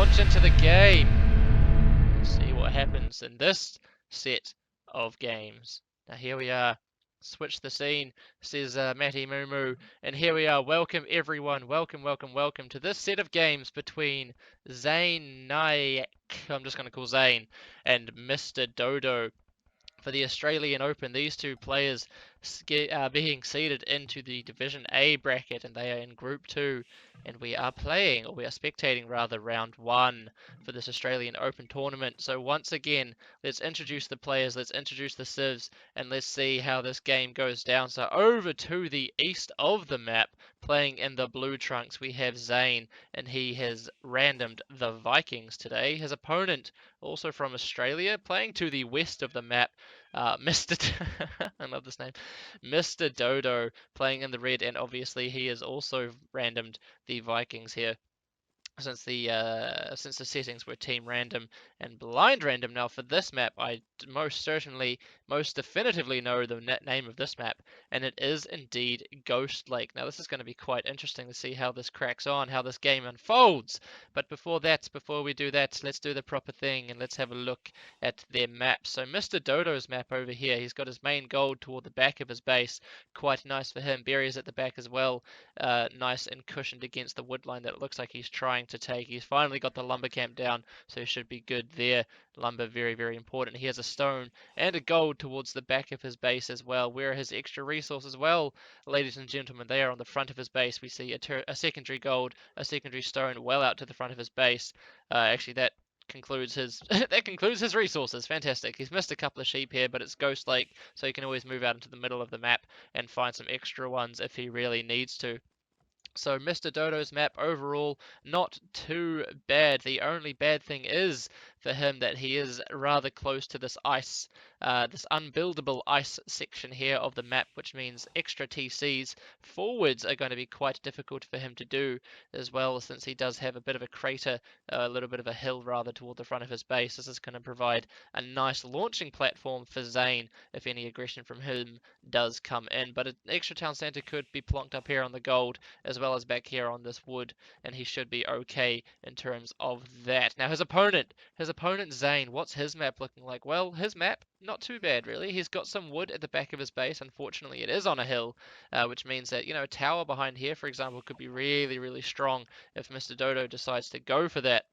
launch into the game. Let's see what happens in this set of games. Now here we are. Switch the scene, says Matty Moo Moo. And here we are. Welcome everyone. Welcome to this set of games between Zane Nyack, I'm just going to call Zane, and Mr. Dodo for the Australian Open. These two players are being seeded into the Division A bracket, and they are in Group 2. And we are playing, or we are spectating rather, round 1 for this Australian Open tournament. So once again, let's introduce the players, let's introduce the civs, and let's see how this game goes down. So over to the east of the map, playing in the blue trunks, we have Zane, and he has randomed the Vikings today. His opponent, also from Australia, playing to the west of the map, Mr. I love this name, Mr. Dodo, playing in the red, and obviously he has also randomed the Vikings here. Since the settings were team random and blind random. Now for this map, I most definitively know the name of this map, and it is indeed Ghost Lake. Now this is going to be quite interesting to see how this cracks on, how this game unfolds. But before we do that, let's do the proper thing and let's have a look at their map. So Mr. Dodo's map over here, he's got his main gold toward the back of his base. Quite nice for him. Berries at the back as well. Nice and cushioned against the wood line that it looks like he's trying to take. He's finally got the lumber camp down, so he should be good there. Lumber, very, very important. He has a stone and a gold towards the back of his base as well. Where are his extra resources? Well, ladies and gentlemen, they are on the front of his base. We see a secondary gold, a secondary stone well out to the front of his base. Actually, that concludes his resources. Fantastic. He's missed a couple of sheep here, but it's Ghost Lake, so he can always move out into the middle of the map and find some extra ones if he really needs to. So Mr. Dodo's map overall not too bad. The only bad thing is for him that he is rather close to this ice, this unbuildable ice section here of the map, which means extra TCs forwards are going to be quite difficult for him to do as well, since he does have a bit of a crater, a little bit of a hill rather toward the front of his base. This is going to provide a nice launching platform for Zane if any aggression from him does come in. But an extra town center could be plonked up here on the gold as well as back here on this wood, and he should be okay in terms of that. Now his opponent Zane, what's his map looking like? Well, his map, not too bad really. He's got some wood at the back of his base. Unfortunately, it is on a hill, which means that, a tower behind here, for example, could be really, really strong if Mr. Dodo decides to go for that.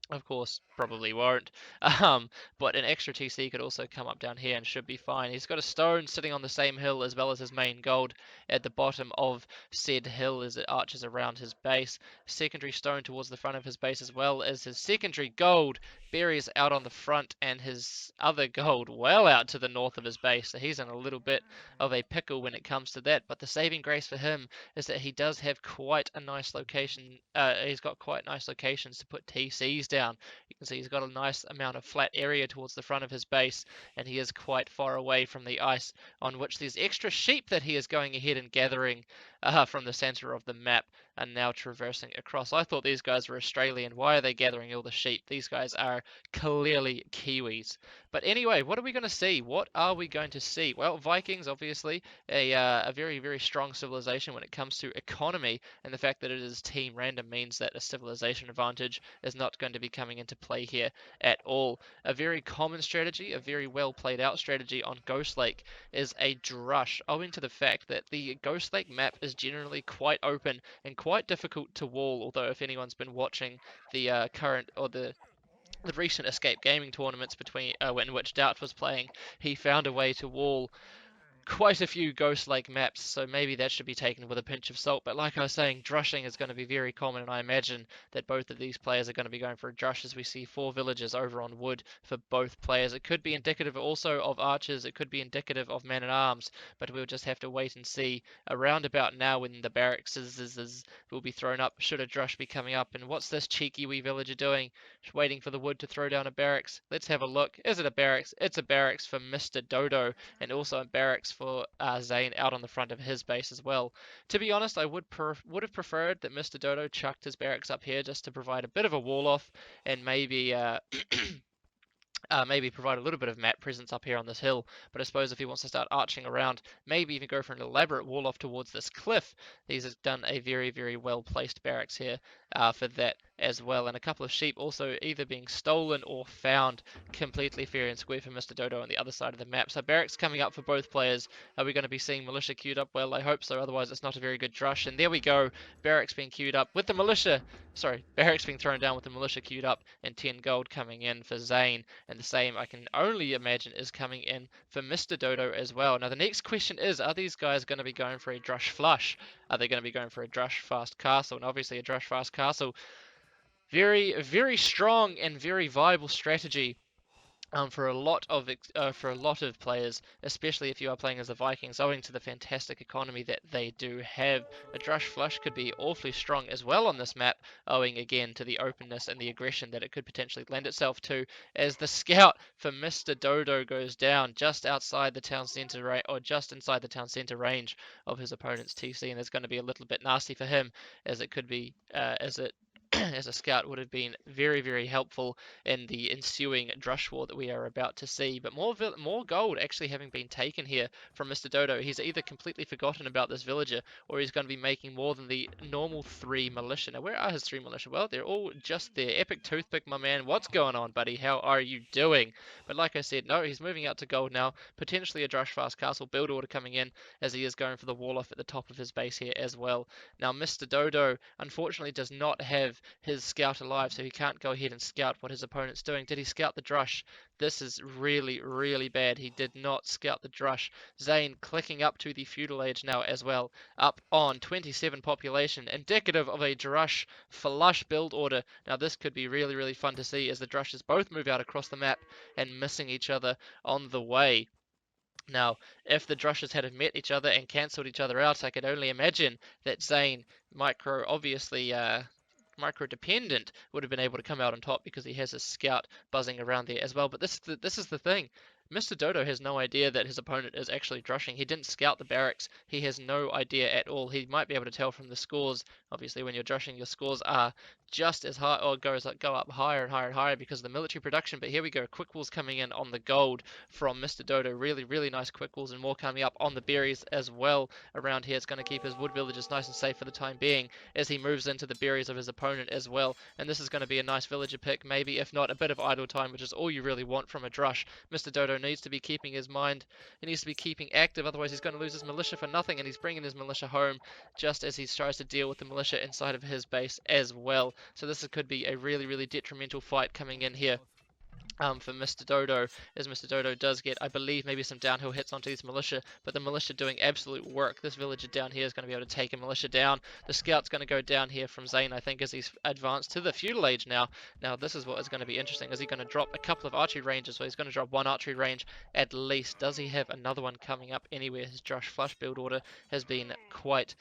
Of course, probably won't. But an extra TC could also come up down here and should be fine. He's got a stone sitting on the same hill as well as his main gold at the bottom of said hill as it arches around his base. Secondary stone towards the front of his base as well as his secondary gold. Berries out on the front and his other gold well out to the north of his base. So he's in a little bit of a pickle when it comes to that. But the saving grace for him is that he does have quite a nice location. He's got quite nice locations to put TCs down. You can see he's got a nice amount of flat area towards the front of his base, and he is quite far away from the ice, on which there's extra sheep that he is going ahead and gathering from the center of the map and now traversing across. I thought these guys were Australian. Why are they gathering all the sheep? These guys are clearly Kiwis. But anyway, what are we going to see? What are we going to see? Well, Vikings, obviously, a very, very strong civilization when it comes to economy, and the fact that it is team random means that a civilization advantage is not going to be coming into play here at all. A very common strategy, a very well played out strategy on Ghost Lake is a drush, owing to the fact that the Ghost Lake map is generally quite open and quite difficult to wall, although if anyone's been watching the current or the recent Escape Gaming tournaments between in which Doubt was playing, he found a way to wall quite a few Ghost Lake maps, so maybe that should be taken with a pinch of salt. But like I was saying, drushing is going to be very common, and I imagine that both of these players are going to be going for a drush, as we see 4 villages over on wood for both players. It could be indicative also of archers, it could be indicative of men-at-arms, but we'll just have to wait and see around about now when the barracks will be thrown up. Should a drush be coming up? And what's this cheeky wee villager doing? Just waiting for the wood to throw down a barracks. Let's have a look. Is it a barracks? It's a barracks for Mr. Dodo, and also a barracks for Zane out on the front of his base as well. To be honest, I would have preferred that Mr. Dodo chucked his barracks up here just to provide a bit of a wall off and maybe maybe provide a little bit of map presence up here on this hill. But I suppose if he wants to start arching around, maybe even go for an elaborate wall off towards this cliff, he's done a very, very well placed barracks here for that as well. And a couple of sheep also either being stolen or found completely fair and square for Mr. Dodo on the other side of the map. So barracks coming up for both players. Are we going to be seeing militia queued up? Well, I hope so. Otherwise, it's not a very good drush. And there we go. Barracks being queued up with the militia. Sorry, barracks being thrown down with the militia queued up, and 10 gold coming in for Zane. And the same, I can only imagine, is coming in for Mr. Dodo as well. Now, the next question is, are these guys going to be going for a drush flush? Are they going to be going for a drush fast castle? And obviously, a drush fast castle, very, very strong and very viable strategy for a lot of players, especially if you are playing as the Vikings, owing to the fantastic economy that they do have. A Drush Flush could be awfully strong as well on this map, owing again to the openness and the aggression that it could potentially lend itself to, as the scout for Mr. Dodo goes down just outside the town centre or just inside the town centre range of his opponent's TC, and it's going to be a little bit nasty for him, as it could be as it as a scout would have been very, very helpful in the ensuing drush war that we are about to see. But more gold actually having been taken here from Mr. Dodo. He's either completely forgotten about this villager, or he's going to be making more than the normal 3 militia. Now, where are his 3 militia? Well, they're all just there. Epic Toothpick, my man. What's going on, buddy? How are you doing? But like I said, no, he's moving out to gold now. Potentially a drush fast castle build order coming in, as he is going for the wall off at the top of his base here as well. Now, Mr. Dodo unfortunately does not have his scout alive, so he can't go ahead and scout what his opponent's doing. Did he scout the drush? This is really, really bad. He did not scout the drush. Zane clicking up to the feudal age now as well, up on 27 population, indicative of a drush flush build order. Now this could be really, really fun to see, as the drushes both move out across the map and missing each other on the way. Now, if the drushes had have met each other and cancelled each other out, I could only imagine that Zane, obviously micro dependent, would have been able to come out on top, because he has a scout buzzing around there as well. But this is the thing. Mr. Dodo has no idea that his opponent is actually drushing. He didn't scout the barracks. He has no idea at all. He might be able to tell from the scores. Obviously, when you're drushing, your scores are just as high, or go up higher and higher and higher because of the military production. But here we go. Quick walls coming in on the gold from Mr. Dodo. Really, really nice quick walls, and more coming up on the berries as well around here. It's going to keep his wood villages nice and safe for the time being, as he moves into the berries of his opponent as well. And this is going to be a nice villager pick, maybe, if not a bit of idle time, which is all you really want from a drush. Mr. Dodo needs to be keeping his mind, he needs to be keeping active, otherwise he's going to lose his militia for nothing, and he's bringing his militia home just as he tries to deal with the militia inside of his base as well. So this could be a really, really detrimental fight coming in here for Mr. Dodo, as Mr. Dodo does get, I believe, maybe some downhill hits onto these militia, but the militia doing absolute work. This villager down here is going to be able to take a militia down. The scout's going to go down here from Zane, I think, as he's advanced to the feudal age now. Now, this is what is going to be interesting. Is he going to drop a couple of archery ranges? So he's going to drop 1 archery range at least. Does he have another one coming up anywhere? His Drush Flush build order has been quite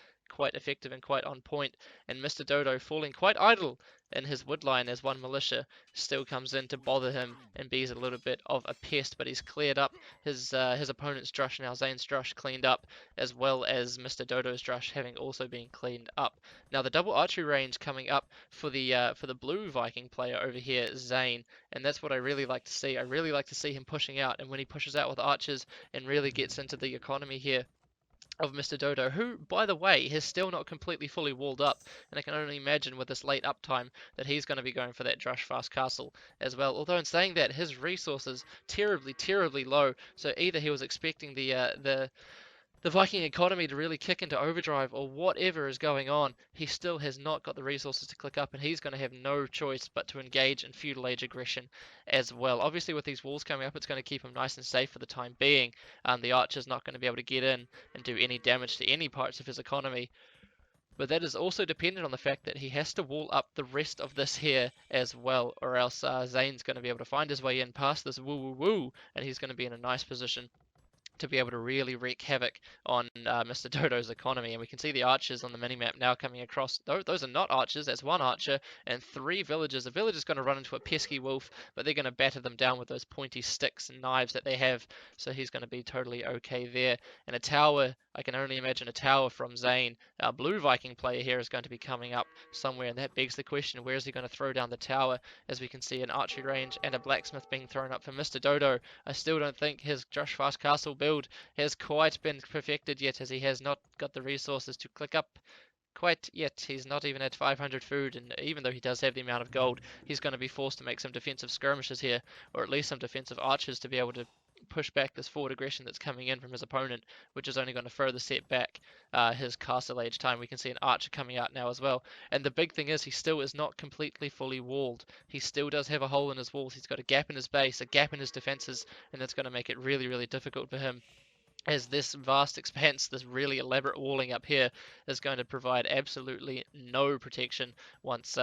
effective and quite on point, and Mr. Dodo falling quite idle in his woodline, as 1 militia still comes in to bother him and be a little bit of a pest. But he's cleared up his opponent's drush now. Zane's drush cleaned up, as well as Mr. Dodo's drush having also been cleaned up. Now the double archery range coming up for the blue Viking player over here, Zane, and that's what I really like to see. I really like to see him pushing out, and when he pushes out with archers and really gets into the economy here of Mr. Dodo, who, by the way, is still not completely fully walled up, and I can only imagine with this late uptime that he's going to be going for that Drush Fast Castle as well. Although in saying that, his resources terribly, terribly low, so either he was expecting the Viking economy to really kick into overdrive, or whatever is going on, he still has not got the resources to click up, and he's going to have no choice but to engage in feudal age aggression as well. Obviously, with these walls coming up, it's going to keep him nice and safe for the time being. The archer's not going to be able to get in and do any damage to any parts of his economy. But that is also dependent on the fact that he has to wall up the rest of this here as well, or else Zane's going to be able to find his way in past this woo, and he's going to be in a nice position to be able to really wreak havoc on Mr. Dodo's economy. And we can see the archers on the minimap now coming across. Those are not archers, that's 1 archer and 3 villagers. The villager's going to run into a pesky wolf, but they're going to batter them down with those pointy sticks and knives that they have, so he's going to be totally okay there. And a tower, I can only imagine a tower from Zane. Our blue Viking player here is going to be coming up somewhere, and that begs the question, where is he going to throw down the tower? As we can see an archery range and a blacksmith being thrown up for Mr. Dodo. I still don't think his Drush Fast Castle build has quite been perfected yet, as he has not got the resources to click up quite yet. He's not even at 500 food, and even though he does have the amount of gold, he's going to be forced to make some defensive skirmishes here, or at least some defensive archers to be able to push back this forward aggression that's coming in from his opponent, which is only going to further set back his castle age time. We can see an archer coming out now as well. And the big thing is he still is not completely fully walled. He still does have a hole in his walls. He's got a gap in his base, a gap in his defenses, and that's going to make it really, really difficult for him, as this vast expanse, this really elaborate walling up here, is going to provide absolutely no protection once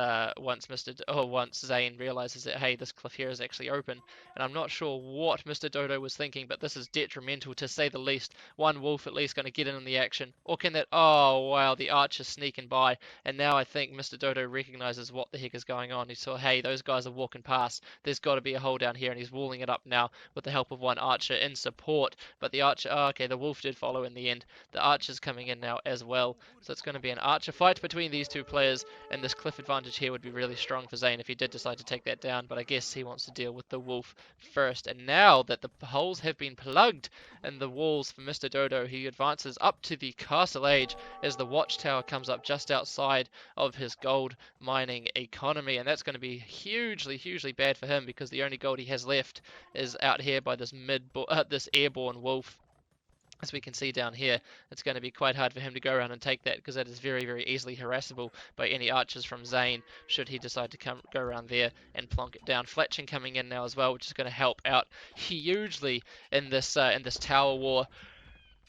Zane realizes that, hey, this cliff here is actually open. And I'm not sure what Mr. Dodo was thinking, but this is detrimental to say the least. One wolf at least going to get in on the action, or can that? Oh wow, the archer's sneaking by, and now I think Mr. Dodo recognizes what the heck is going on. He saw, hey, those guys are walking past. There's got to be a hole down here, and he's walling it up now with the help of one archer in support. But the archer, oh, okay, the wolf did follow in the end. The archer's coming in now as well. So it's going to be an archer fight between these two players, and this cliff advantage here would be really strong for Zane if he did decide to take that down. But I guess he wants to deal with the wolf first. And now that the holes have been plugged in the walls for Mr. Dodo, he advances up to the castle age as the watchtower comes up just outside of his gold mining economy. And that's going to be hugely, hugely bad for him, because the only gold he has left is out here by this this airborne wolf. As we can see down here, it's going to be quite hard for him to go around and take that, because that is very, very easily harassable by any archers from Zane should he decide to go around there and plonk it down. Fletching coming in now as well, which is going to help out hugely in this tower war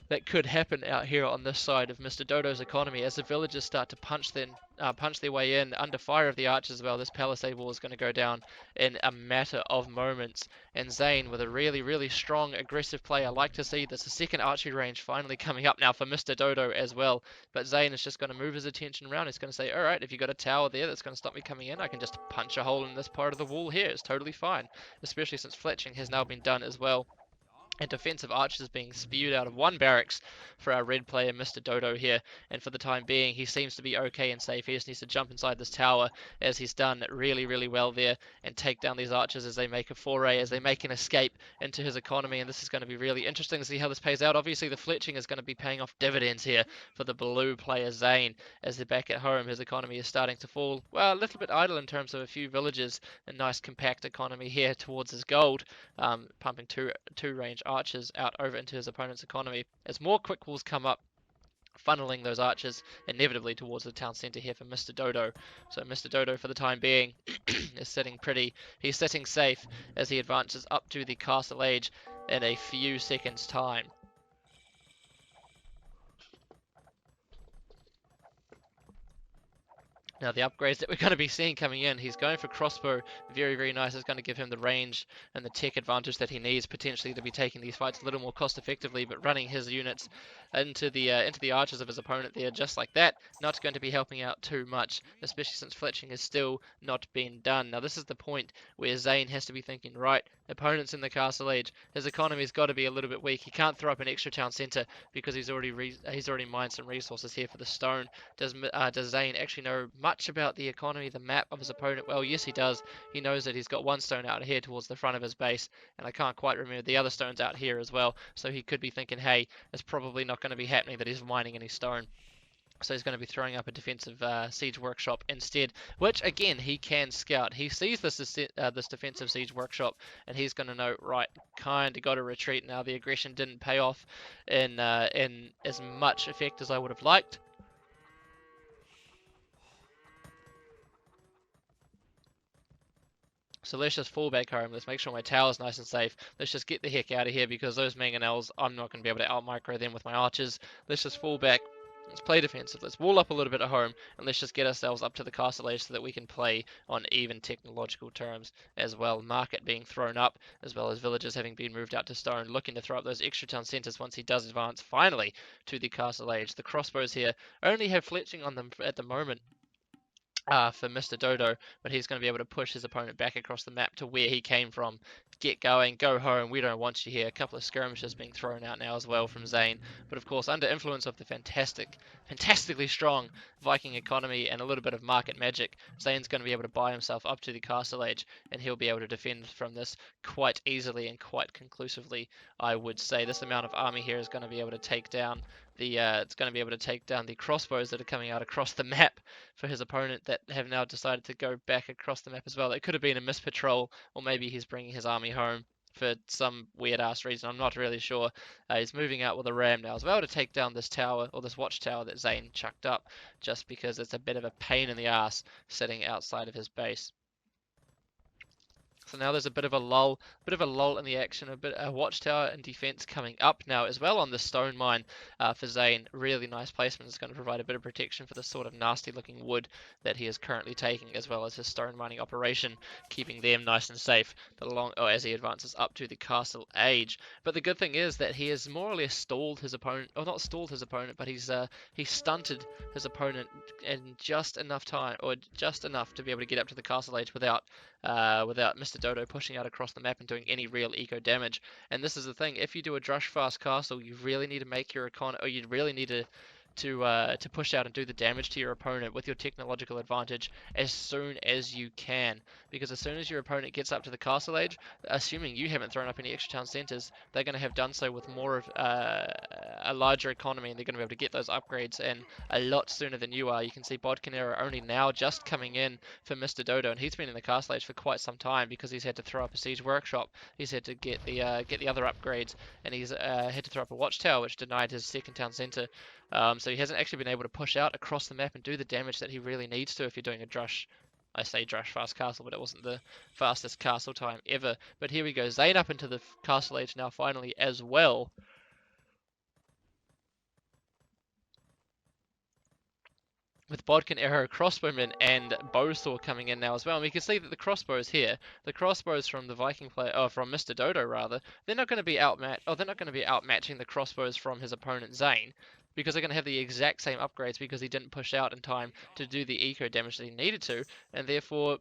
that could happen out here on this side of Mr. Dodo's economy as the villagers start to punch their way in under fire of the archers as well. This palisade wall is going to go down in a matter of moments. And Zane, with a really, really strong, aggressive play, I like to see this. A second archery range finally coming up now for Mr. Dodo as well. But Zane is just going to move his attention around. He's going to say, all right, if you've got a tower there that's going to stop me coming in, I can just punch a hole in this part of the wall here. It's totally fine, especially since fletching has now been done as well. And defensive archers being spewed out of one barracks for our red player, Mr. Dodo here. And for the time being, he seems to be okay and safe. He just needs to jump inside this tower, as he's done really, really well there, and take down these archers as they make a foray, as they make an escape into his economy. And this is going to be really interesting to see how this pays out. Obviously, the fletching is going to be paying off dividends here for the blue player, Zane. As they're back at home, his economy is starting to fall, well, a little bit idle in terms of a few villages. A nice compact economy here towards his gold, pumping two range archers out over into his opponent's economy as more quick walls come up, funneling those archers inevitably towards the town centre here for Mr. Dodo. So Mr. Dodo, for the time being, is sitting pretty. He's sitting safe as he advances up to the castle age in a few seconds' time. Now the upgrades that we're going to be seeing coming in, he's going for crossbow, very, very nice. It's going to give him the range and the tech advantage that he needs potentially to be taking these fights a little more cost effectively, but running his units into the archers of his opponent there just like that, not going to be helping out too much, especially since fletching has still not been done. Now this is the point where Zane has to be thinking, right, opponent's in the castle age, his economy's got to be a little bit weak. He can't throw up an extra town centre because he's already mined some resources here for the stone. Does Zane actually know much about the economy, the map of his opponent? Well, yes, he does. He knows that he's got one stone out here towards the front of his base, and I can't quite remember the other stones out here as well. So he could be thinking, hey, it's probably not going to be happening that he's mining any stone. So he's going to be throwing up a defensive siege workshop instead, which again he can scout. He sees this defensive siege workshop, and he's going to know, right, kind of got to retreat now. The aggression didn't pay off in as much effect as I would have liked. So let's just fall back home. Let's make sure my tower's nice and safe. Let's just get the heck out of here, because those mangonels, I'm not going to be able to out-micro them with my archers. Let's just fall back. Let's play defensive. Let's wall up a little bit at home, and let's just get ourselves up to the castle age so that we can play on even technological terms as well. Market being thrown up, as well as villagers having been moved out to stone, looking to throw up those extra town centres once he does advance finally to the castle age. The crossbows here only have fletching on them at the moment. For Mr. Dodo, but he's going to be able to push his opponent back across the map to where he came from get going, go home, we don't want you here. A couple of skirmishes being thrown out now as well from Zane. But of course, under influence of the fantastically strong Viking economy and a little bit of market magic, Zane's going to be able to buy himself up to the Castle Age, and he'll be able to defend from this quite easily and quite conclusively, I would say. This amount of army here is going to be able to take down it's going to be able to take down the crossbows that are coming out across the map for his opponent that have now decided to go back across the map as well. It could have been a mispatrol, or maybe he's bringing his army home for some weird ass reason. I'm not really sure. He's moving out with a ram now as well to take down this tower, or this watchtower that Zane chucked up, just because it's a bit of a pain in the ass sitting outside of his base. So now there's a bit of a lull in the action, a watchtower and defense coming up now as well on the stone mine for Zane. Really nice placement. It's going to provide a bit of protection for the sort of nasty looking wood that he is currently taking, as well as his stone mining operation, keeping them nice and safe as he advances up to the Castle Age. But the good thing is that he has more or less stalled his opponent, or not stalled his opponent, but he's stunted his opponent in just enough time, or just enough to be able to get up to the Castle Age without Mr. Dodo pushing out across the map and doing any real eco damage. And this is the thing: if you do a Drush Fast Castle, you really need to make your or you really need to push out and do the damage to your opponent with your technological advantage as soon as you can, because as soon as your opponent gets up to the Castle Age, assuming you haven't thrown up any extra town centers, they're going to have done so with more of a larger economy, and they're going to be able to get those upgrades in a lot sooner than you are. You can see Bodkinera only now just coming in for Mr. Dodo, and he's been in the Castle Age for quite some time because he's had to throw up a siege workshop, he's had to get the other upgrades, and he's had to throw up a watchtower which denied his second town center. So he hasn't actually been able to push out across the map and do the damage that he really needs to if you're doing a Drush. I say Drush Fast Castle, but it wasn't the fastest castle time ever. But here we go, Zane up into the Castle Age now finally as well. With Bodkin Arrow Crossbowmen and Bowsaw coming in now as well. And we can see that the crossbows here, the crossbows from the Viking player, or from Mr. Dodo rather, they're not going to be outmatching the crossbows from his opponent Zane, because they're going to have the exact same upgrades because he didn't push out in time to do the eco damage that he needed to, and therefore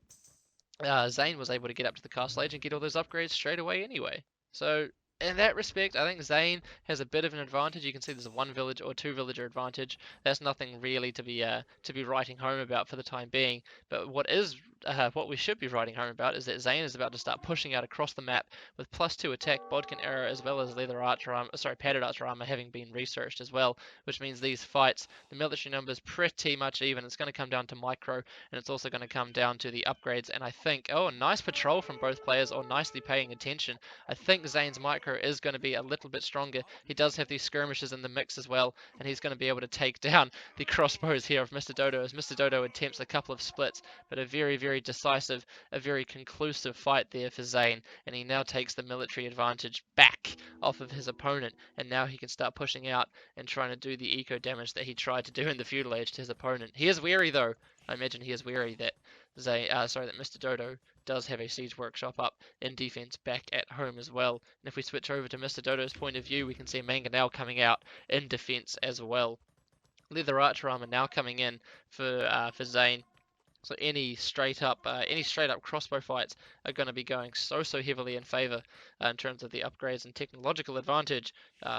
Zane was able to get up to the Castle Age and get all those upgrades straight away anyway. So in that respect, I think Zane has a bit of an advantage. You can see there's a 1 village or 2 villager advantage. That's nothing really to be writing home about for the time being. But what we should be writing home about is that Zane is about to start pushing out across the map with +2 attack, bodkin arrow, as well as leather archer armor, padded archer armor having been researched as well, which means these fights, the military numbers pretty much even. It's going to come down to micro, and it's also going to come down to the upgrades. And I think, a nice patrol from both players, or nicely paying attention. I think Zane's micro is going to be a little bit stronger. He does have these skirmishes in the mix as well, and he's going to be able to take down the crossbows here of Mr. Dodo, as Mr. Dodo attempts a couple of splits, but a very, very decisive, a very conclusive fight there for Zane, and he now takes the military advantage back off of his opponent, and now he can start pushing out and trying to do the eco damage that he tried to do in the feudal age to his opponent. He is wary though. I imagine he is wary that that Mr. Dodo does have a siege workshop up in defense back at home as well. And if we switch over to Mr. Dodo's point of view, we can see Mangonel coming out in defense as well. Leather archer armor now coming in for Zane. So any straight up crossbow fights are going to be going so heavily in favor in terms of the upgrades and technological advantage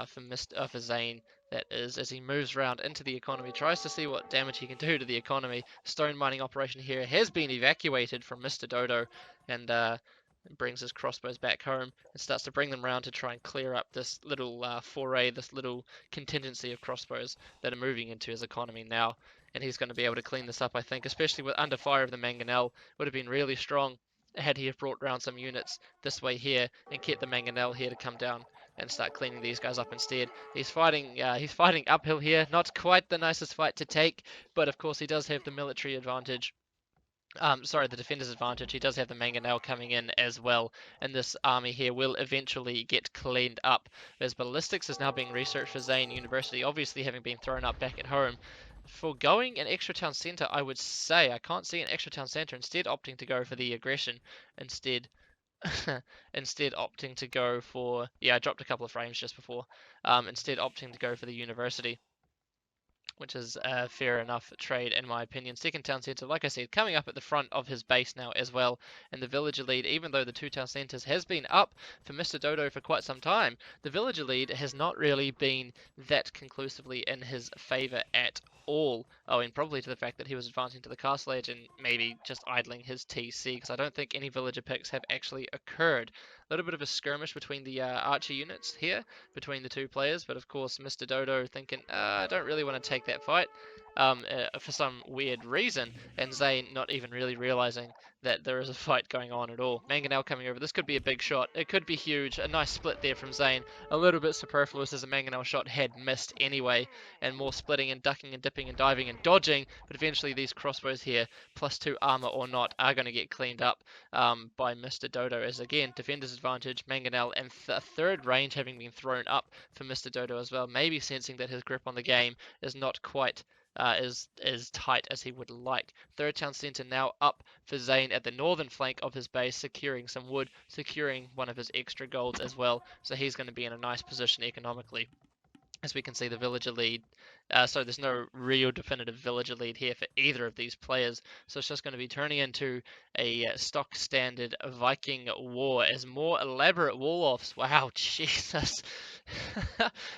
for Zane. That is, as he moves around into the economy, tries to see what damage he can do to the economy. Stone mining operation here has been evacuated from Mr. Dodo, and brings his crossbows back home and starts to bring them around to try and clear up this little foray, this little contingency of crossbows that are moving into his economy now. And he's going to be able to clean this up, I think, especially with under fire of the Mangonel. Would have been really strong had he have brought around some units this way here and kept the Mangonel here to come down and start cleaning these guys up instead. He's fighting uphill here. Not quite the nicest fight to take, but of course he does have the military advantage. The defender's advantage. He does have the Mangonel coming in as well, and this army here will eventually get cleaned up. As ballistics is now being researched for Zane University, obviously having been thrown up back at home. Foregoing an extra town centre, I would say. I can't see an extra town centre, instead opting to go for the aggression. Instead opting to go for... Yeah, I dropped a couple of frames just before. Instead opting to go for the university. which is a fair enough trade in my opinion. Second town centre, like I said, coming up at the front of his base now as well. And the villager lead, even though the two town centres has been up for Mr. Dodo for quite some time, the villager lead has not really been that conclusively in his favour at all, owing probably to the fact that he was advancing to the castle edge and maybe just idling his TC, because I don't think any villager picks have actually occurred. A little bit of a skirmish between the archer units here, between the two players, but of course Mr. Dodo thinking, I don't really want to take that fight for some weird reason, and Zane not even really realizing that there is a fight going on at all. Mangonel coming over, this could be a big shot, it could be huge, a nice split there from Zane, a little bit superfluous as a Mangonel shot had missed anyway, and more splitting and ducking and dipping and diving and dodging, but eventually these crossbows here, +2 armor or not, are going to get cleaned up by Mr. Dodo, as again, defender's advantage, Mangonel, and a third range having been thrown up for Mr. Dodo as well, maybe sensing that his grip on the game is not quite as tight as he would like. Third town centre now up for Zane at the northern flank of his base, securing some wood, securing one of his extra golds as well, so he's going to be in a nice position economically. As we can see, the villager lead, so there's no real definitive villager lead here for either of these players, so it's just going to be turning into a stock standard Viking war as more elaborate wall-offs. Wow, Jesus.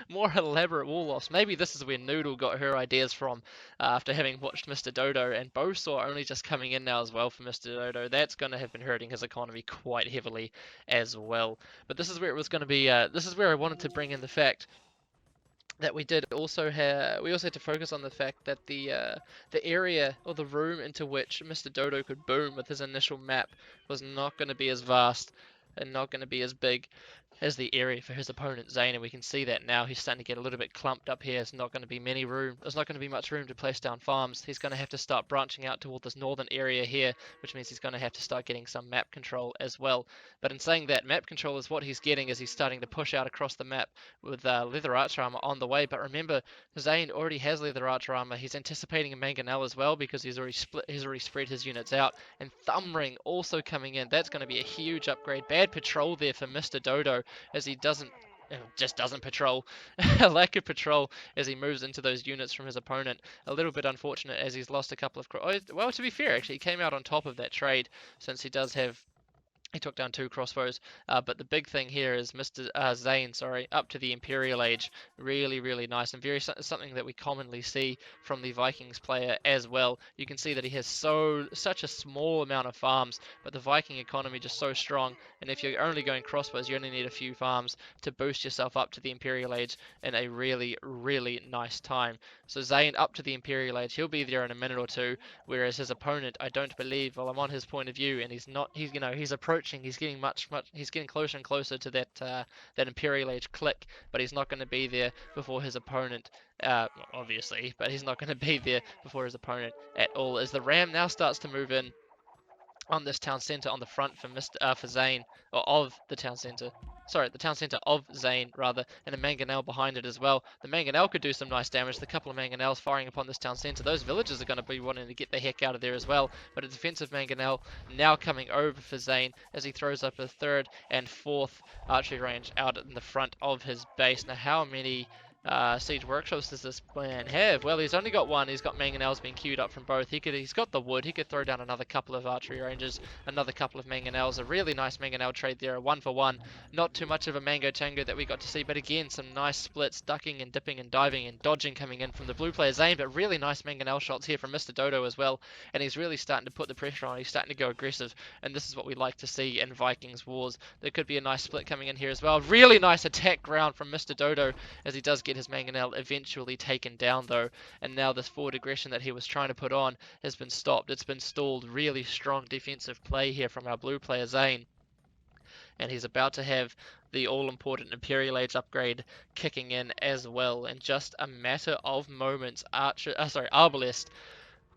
More elaborate wall-offs. Maybe this is where Noodle got her ideas from after having watched Mr. Dodo, and Bowsaw only just coming in now as well for Mr. Dodo. That's going to have been hurting his economy quite heavily as well. But this is where it was going to be, this is where I wanted to bring in the fact that we also had to focus on the fact that the area or the room into which Mr. Dodo could boom with his initial map was not going to be as vast and not going to be as big as the area for his opponent Zane, and we can see that now he's starting to get a little bit clumped up here. There's not going to be much room to place down farms. He's going to have to start branching out toward this northern area here, which means he's going to have to start getting some map control as well. But in saying that, map control is what he's getting as he's starting to push out across the map with leather archer armor on the way. But remember, Zane already has leather archer armor. He's anticipating a mangonel as well because he's already spread his units out. And thumb ring also coming in. That's going to be a huge upgrade. Bad patrol there for Mr. Dodo, as he just doesn't patrol. A lack of patrol as he moves into those units from his opponent. A little bit unfortunate as he's lost a couple of... well, to be fair, actually, he came out on top of that trade, since he took down 2 crossbows, but the big thing here is Mr. Zane, up to the Imperial Age. Really, really nice, and something that we commonly see from the Vikings player as well. You can see that he has such a small amount of farms, but the Viking economy just so strong, and if you're only going crossbows, you only need a few farms to boost yourself up to the Imperial Age in a really, really nice time. So Zane up to the Imperial Age, he'll be there in a minute or two, whereas his opponent, I don't believe, well, I'm on his point of view, and he's approaching, he's getting closer and closer to that Imperial Age click, but he's not going to be there before his opponent, obviously, but he's not going to be there before his opponent at all, as the Ram now starts to move in on this town centre on the front for Zane, or of the town centre. Sorry, the town centre of Zane, rather, and a mangonel behind it as well. The mangonel could do some nice damage. The couple of mangonels firing upon this town centre. Those villagers are going to be wanting to get the heck out of there as well. But a defensive mangonel now coming over for Zane as he throws up a 3rd and 4th archery range out in the front of his base. Now, how many siege workshops does this man have? Well, he's only got 1. He's got mangonels being queued up from both. He's got the wood. He could throw down another couple of archery ranges, another couple of mangonels. A really nice mangonel trade there, a 1-for-1. Not too much of a mango tango that we got to see, but again, some nice splits, ducking and dipping and diving and dodging coming in from the blue player's aim, but really nice mangonel shots here from Mr. Dodo as well, and he's really starting to put the pressure on. He's starting to go aggressive, and this is what we like to see in Vikings wars. There could be a nice split coming in here as well. Really nice attack ground from Mr. Dodo as he does get his mangonel eventually taken down though, and now this forward aggression that he was trying to put on has been stopped. It's been stalled. Really strong defensive play here from our blue player Zane, and he's about to have the all-important Imperial Age upgrade kicking in as well in just a matter of moments. Arbalest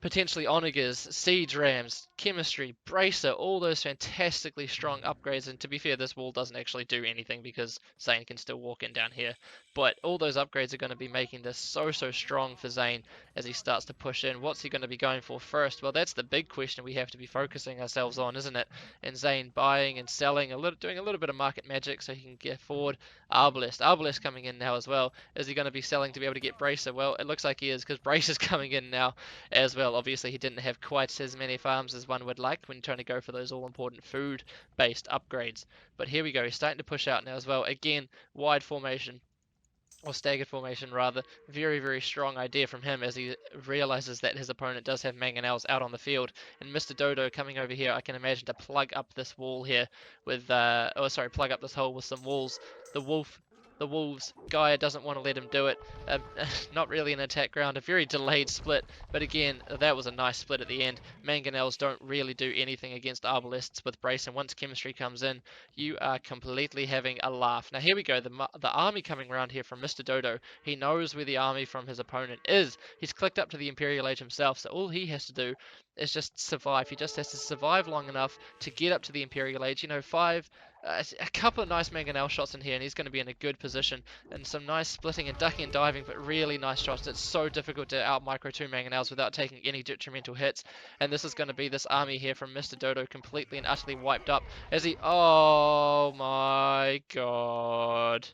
potentially onagers, siege rams, chemistry, bracer, all those fantastically strong upgrades. And to be fair, this wall doesn't actually do anything because Zane can still walk in down here. But all those upgrades are going to be making this so strong for Zane as he starts to push in. What's he going to be going for first? Well, that's the big question we have to be focusing ourselves on, isn't it? And Zane buying and selling a little, doing a little bit of market magic so he can get forward. Arbalest, Arbalest coming in now as well. Is he going to be selling to be able to get Bracer? Well, it looks like he is because Bracer's coming in now as well. Obviously, he didn't have quite as many farms as one would like when trying to go for those all-important food-based upgrades. But here we go. He's starting to push out now as well. Again, wide formation, or staggered formation rather. Very strong idea from him as he realizes that his opponent does have mangonels out on the field. And Mr. Dodo coming over here, I can imagine, to plug up this wall here with, plug up this hole with some walls. The Wolves, Gaia doesn't want to let him do it. Not really an attack ground, a very delayed split, but again, that was a nice split at the end. Mangonels don't really do anything against Arbalists with Brace, and once chemistry comes in, you are completely having a laugh. Now here we go, the army coming around here from Mr. Dodo. He knows where the army from his opponent is. He's clicked up to the Imperial Age himself, so all he has to do is just survive. He just has to survive long enough to get up to the Imperial Age. You know, a couple of nice mangonel shots in here, and he's going to be in a good position. And some nice splitting and ducking and diving, but really nice shots. It's so difficult to out micro 2 mangonels without taking any detrimental hits. And this is going to be this army here from Mr. Dodo completely and utterly wiped up as he... Oh my god.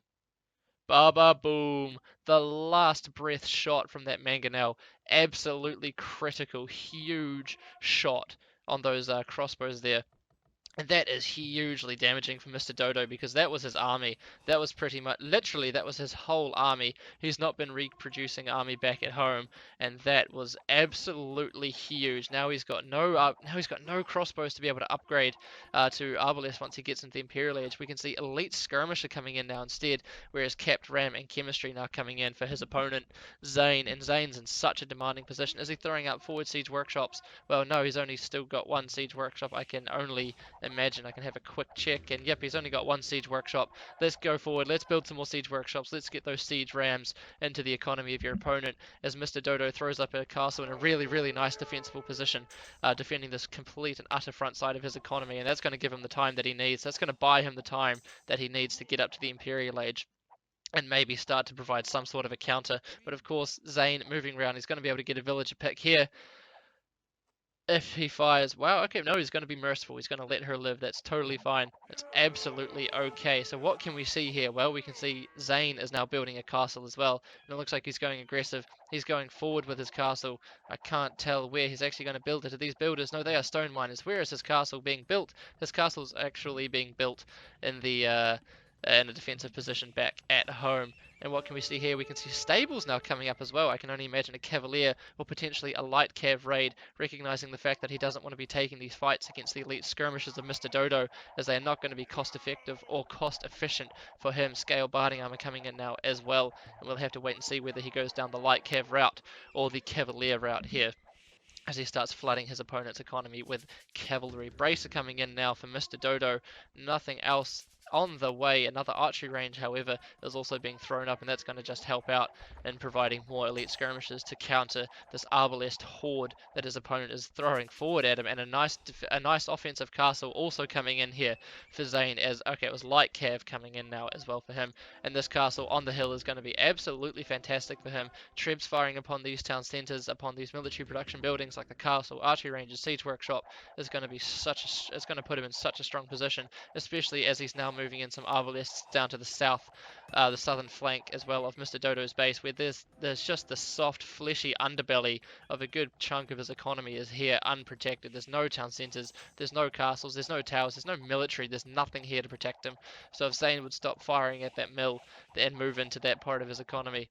Baba boom. The last breath shot from that mangonel. Absolutely critical. Huge shot on those crossbows there. And that is hugely damaging for Mr. Dodo because that was his army. That was pretty much, literally, that was his whole army. He's not been reproducing army back at home, and that was absolutely huge. Now he's got no crossbows to be able to upgrade to Arbalest once he gets into the Imperial Age. We can see Elite Skirmisher coming in now instead, whereas Capped Ram and Chemistry now coming in for his opponent, Zane. And Zane's in such a demanding position. Is he throwing out forward siege workshops? Well, no, he's only still got one siege workshop. I can only imagine. I can have a quick check, and yep, he's only got one siege workshop. Let's go forward. Let's build some more siege workshops. Let's get those siege rams into the economy of your opponent as Mr. Dodo throws up a castle in a really nice defensible position, defending this complete and utter front side of his economy, and that's going to give him the time that he needs. That's going to buy him the time that he needs to get up to the Imperial Age and maybe start to provide some sort of a counter. But of course, Zane moving around, he's going to be able to get a villager pick here. If he fires, wow, okay, no, he's going to be merciful. He's going to let her live. That's totally fine. That's absolutely okay. So what can we see here? Well, we can see Zane is now building a castle as well. And it looks like he's going aggressive. He's going forward with his castle. I can't tell where he's actually going to build it. Are these builders? No, they are stone miners. Where is his castle being built? His castle's actually being built in in a defensive position back at home. And what can we see here? We can see stables now coming up as well. I can only imagine a cavalier or potentially a light cav raid, recognizing the fact that he doesn't want to be taking these fights against the elite skirmishers of Mr. Dodo, as they are not going to be cost effective or cost efficient for him. Scale barding armor coming in now as well, and we'll have to wait and see whether he goes down the light cav route or the cavalier route here as he starts flooding his opponent's economy with cavalry. Bracer coming in now for Mr. Dodo. Nothing else on the way. Another archery range, however, is also being thrown up, and that's going to just help out in providing more elite skirmishes to counter this Arbalest horde that his opponent is throwing forward at him. And a nice offensive castle also coming in here for Zane, as okay, it was light cav coming in now as well for him. And this castle on the hill is going to be absolutely fantastic for him. Trebs firing upon these town centres, upon these military production buildings like the castle, archery ranges, siege workshop is going to be it's going to put him in such a strong position, especially as he's now moving in some Arbalests down to the south, the southern flank as well of Mr. Dodo's base, where there's just the soft, fleshy underbelly of a good chunk of his economy is here unprotected. There's no town centres, there's no castles, there's no towers, there's no military, there's nothing here to protect him. So if Zane would stop firing at that mill and move into that part of his economy,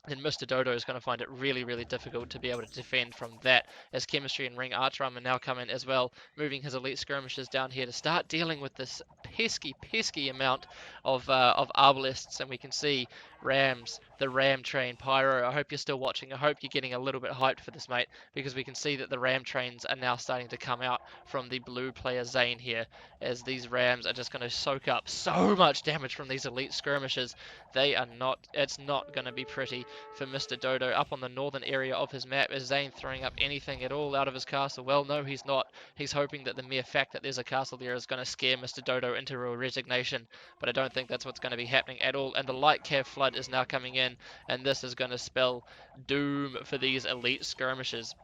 then Mr. Dodo is going to find it really difficult to be able to defend from that, as Chemistry and Ring Archer Armor now come in as well, moving his elite skirmishers down here to start dealing with this pesky amount of Arbalists. And we can see Rams, the Ram train. Pyro, I hope you're still watching. I hope you're getting a little bit hyped for this, mate, because we can see that the Ram trains are now starting to come out from the blue player Zane here, as these Rams are just going to soak up so much damage from these elite skirmishes. It's not going to be pretty for Mr. Dodo up on the northern area of his map. Is Zane throwing up anything at all out of his castle? Well, no, he's not. He's hoping that the mere fact that there's a castle there is going to scare Mr. Dodo into a resignation, but I don't think that's what's going to be happening at all. And the light cav flood is now coming in, and this is going to spell doom for these elite skirmishes.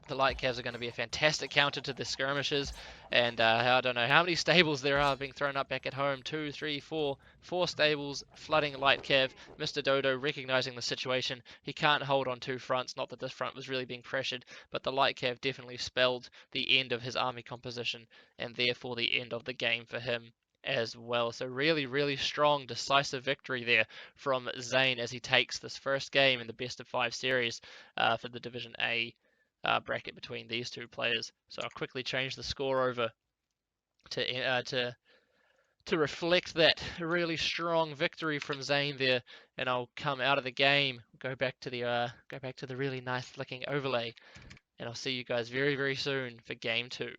The light cavs are going to be a fantastic counter to the skirmishes, and I don't know how many stables there are being thrown up back at home. 2, 3, 4, 4 stables flooding light cav. Mr. Dodo recognizing the situation. He can't hold on two fronts, not that this front was really being pressured, but the light cav definitely spelled the end of his army composition, and therefore the end of the game for him as well. So really, really strong, decisive victory there from Zane as he takes this first game in the best of 5 series for the Division A bracket between these two players. So I'll quickly change the score over to reflect that really strong victory from Zane there, and I'll come out of the game, go back to the really nice looking overlay, and I'll see you guys very, very soon for game 2.